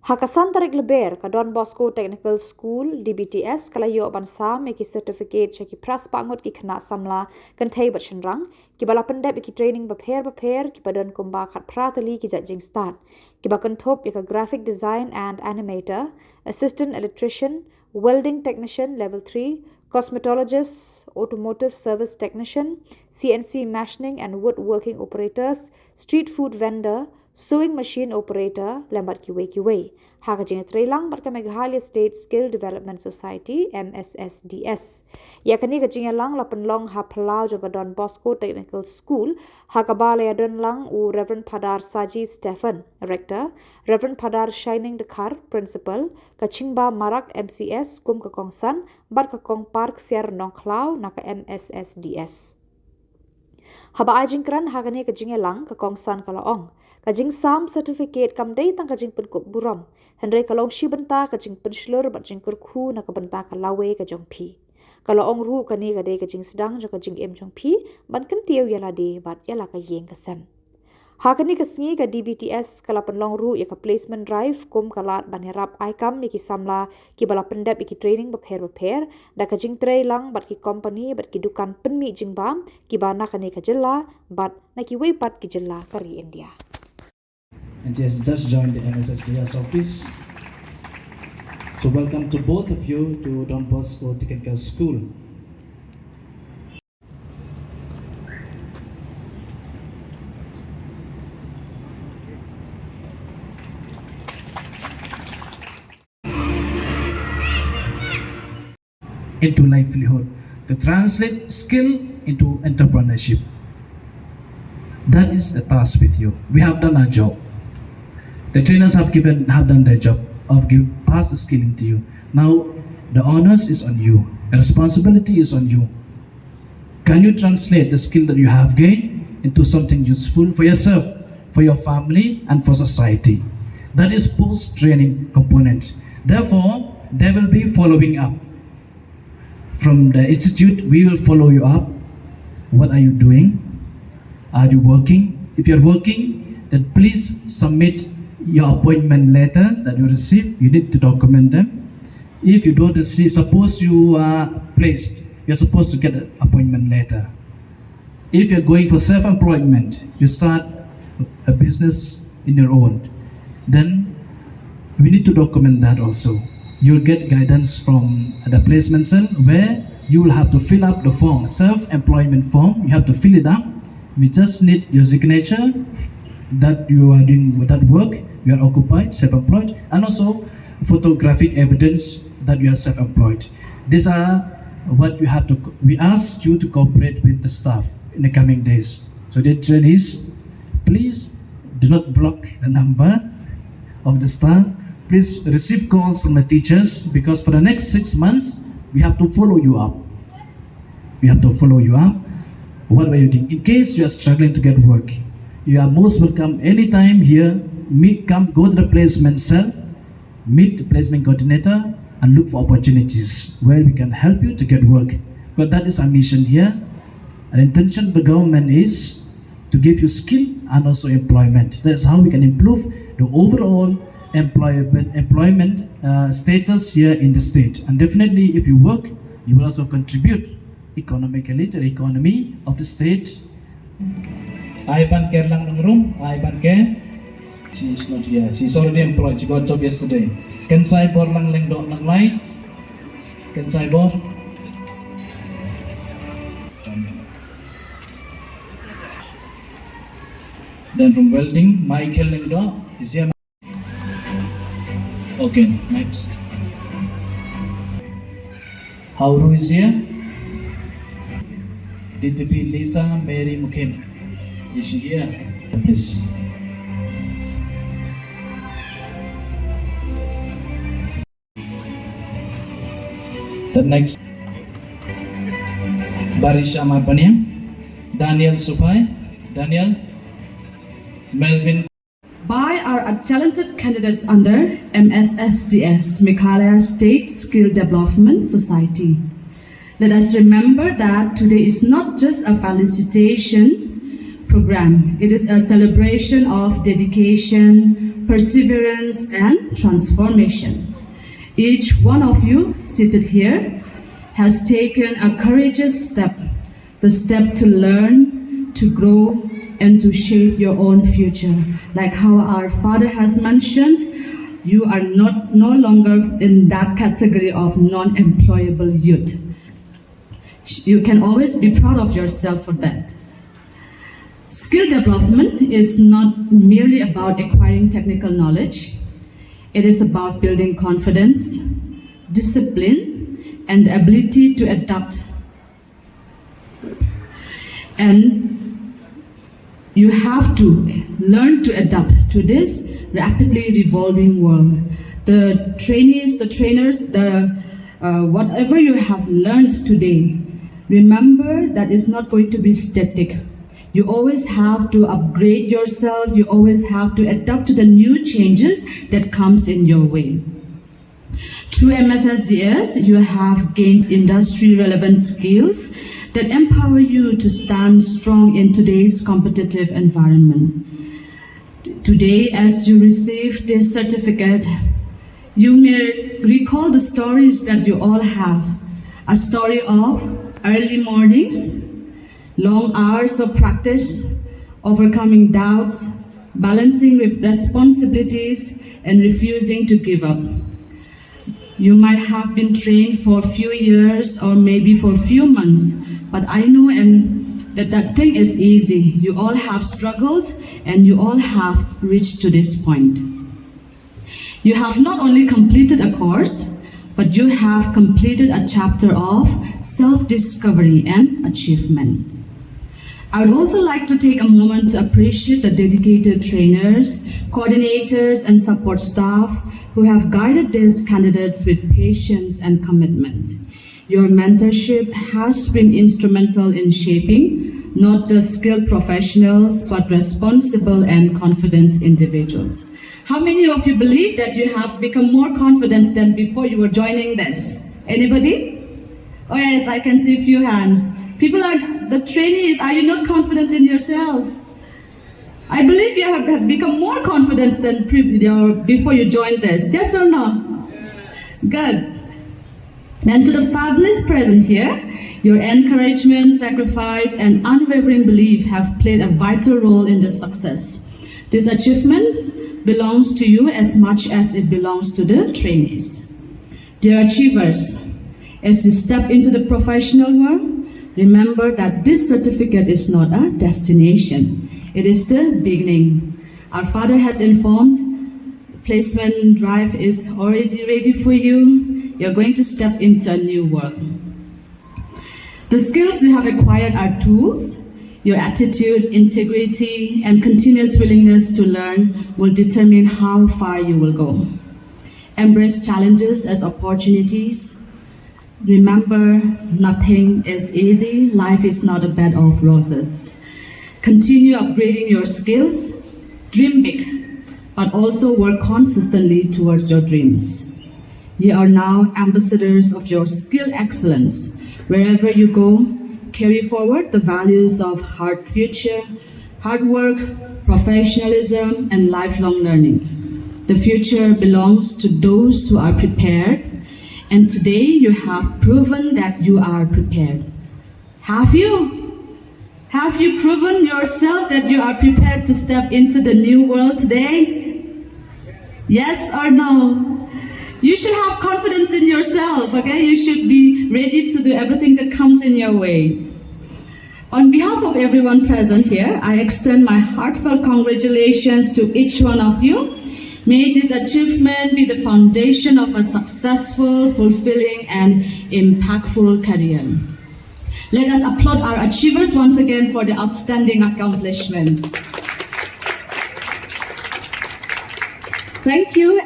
Hakasan tarik leber ka Donbosco Technical School Dbts kalayo bansa meki certificate cheki pras pangot ki khana Samla kan thei bat chenrang ki bala pendep ki training baper ki badan kumba khat pratali ki ja Jingsam ki bakan thop ka graphic design and animator, assistant electrician, welding technician level 3, cosmetologist, automotive service technician, CNC machining and woodworking operators, street food vendor, sewing machine operator lambat kiwe haka jinga trailang barka Meghalaya State Skill Development Society MSSDS yakani ka jinga lang lapan long ha phalau jaga Donbosco Technical School haka balaya don lang u Reverend Padar Saji Stephen rector, Reverend Padar Shining Dekar principal, kachingba Marak MCS kum ka kongsan barka kong park siar nongklau naka MSSDS haba ajingkran hagane ka jinga lang ka kongsan kalaong ka Jingsam certificate kamdei tang ka jing penkup buram hendrai kalong shi benta ka jing penslur bat jing kurku na ka benta ka lawe ka jong phi kalaong ru ka ni ka de ka jing sedang jo ka jing em jong phi ban kan tieu yala de bat yala ka yeng ka sem hakani ka sngi ka dbts kala penlong ru ya ka placement drive kum kalat ban herap aikam mi ki Samla ki bala pendap ki training baper da ka jing trei lang bat ki company bat ki dukan penmi jing bam ki bana ka ni ka jilla bat na ki wei pat ki jilla kari India. And he has just joined the MSSDS office. So welcome to both of you to donbosco Technical School. Into livelihood, to translate skill into entrepreneurship. That is the task with you. We have done our job. The trainers have done their job of pass the skill into you. Now the onus is on you. The responsibility is on you. Can you translate the skill that you have gained into something useful for yourself, for your family, and for society? That is post-training component. Therefore, there will be following up. From the institute, we will follow you up. What are you doing? Are you working? If you're working, then please submit your appointment letters that you receive. You need to document them. If you don't receive, suppose you are placed, you're supposed to get an appointment letter. If you're going for self-employment, you start a business in your own, then we need to document that also. You'll get guidance from the placement cell where you will have to fill up the form, self-employment form. You have to fill it up. We just need your signature that you are doing that work, you are occupied, self-employed, and also photographic evidence that you are self-employed. These are what you have to, we ask you to cooperate with the staff in the coming days. So the trainees, please do not block the number of the staff. Please receive calls from the teachers because for the next 6 months, we have to follow you up. We have to follow you up. What were you doing? In case you are struggling to get work, you are most welcome anytime here. Go to the placement cell, meet the placement coordinator, and look for opportunities where we can help you to get work. But that is our mission here. Our intention of the government is to give you skill and also employment. That's how we can improve the overall employment status here in the state. And definitely, if you work, you will also contribute economically to the economy of the state. Ivan Care lang ng room. Ivan Care. She is not here. She is already employed. She got a job yesterday. Can Cyborg lang lengdok ng light? Can Cyborg? Then from welding, Michael lengdok. Is here. Okay, next. Hauru is here. DTP Lisa Mary Mukim. Is she here? Please. The next. Barisha Marpaniam. Daniel Supai. Daniel. Melvin. By our talented candidates under MSSDS, Meghalaya State Skill Development Society. Let us remember that today is not just a felicitation program. It is a celebration of dedication, perseverance, and transformation. Each one of you seated here has taken a courageous step, the step to learn, to grow, and to shape your own future. Like how our father has mentioned, you are no longer in that category of non-employable youth. You can always be proud of yourself for that. Skill development is not merely about acquiring technical knowledge. It is about building confidence, discipline, and the ability to adapt. And you have to learn to adapt to this rapidly revolving world. The trainees, the trainers, whatever you have learned today, remember that it's not going to be static. You always have to upgrade yourself. You always have to adapt to the new changes that comes in your way. Through MSSDS, you have gained industry-relevant skills that empower you to stand strong in today's competitive environment. Today, as you receive this certificate, you may recall the stories that you all have. A story of early mornings, long hours of practice, overcoming doubts, balancing with responsibilities, and refusing to give up. You might have been trained for a few years or maybe for a few months, but I know that thing is easy. You all have struggled and you all have reached to this point. You have not only completed a course, but you have completed a chapter of self-discovery and achievement. I would also like to take a moment to appreciate the dedicated trainers, coordinators, and support staff who have guided these candidates with patience and commitment. Your mentorship has been instrumental in shaping not just skilled professionals, but responsible and confident individuals. How many of you believe that you have become more confident than before you were joining this? Anybody? Oh yes, I can see a few hands. People the trainees, are you not confident in yourself? I believe you have become more confident than before you joined this. Yes or no? Yes. Good. And to the families present here, your encouragement, sacrifice, and unwavering belief have played a vital role in this success. This achievement belongs to you as much as it belongs to the trainees. Dear achievers, as you step into the professional world, remember that this certificate is not a destination. It is the beginning. Our father has informed, placement drive is already ready for you. You're going to step into a new world. The skills you have acquired are tools. Your attitude, integrity, and continuous willingness to learn will determine how far you will go. Embrace challenges as opportunities. Remember, nothing is easy. Life is not a bed of roses. Continue upgrading your skills. Dream big, but also work consistently towards your dreams. You are now ambassadors of your skill excellence. Wherever you go, carry forward the values of hard work, professionalism, and lifelong learning. The future belongs to those who are prepared, and today you have proven that you are prepared. Have you? Have you proven yourself that you are prepared to step into the new world today? Yes or no? You should have confidence in yourself, okay? You should be ready to do everything that comes in your way. On behalf of everyone present here, I extend my heartfelt congratulations to each one of you. May this achievement be the foundation of a successful, fulfilling, and impactful career. Let us applaud our achievers once again for the outstanding accomplishment. Thank you.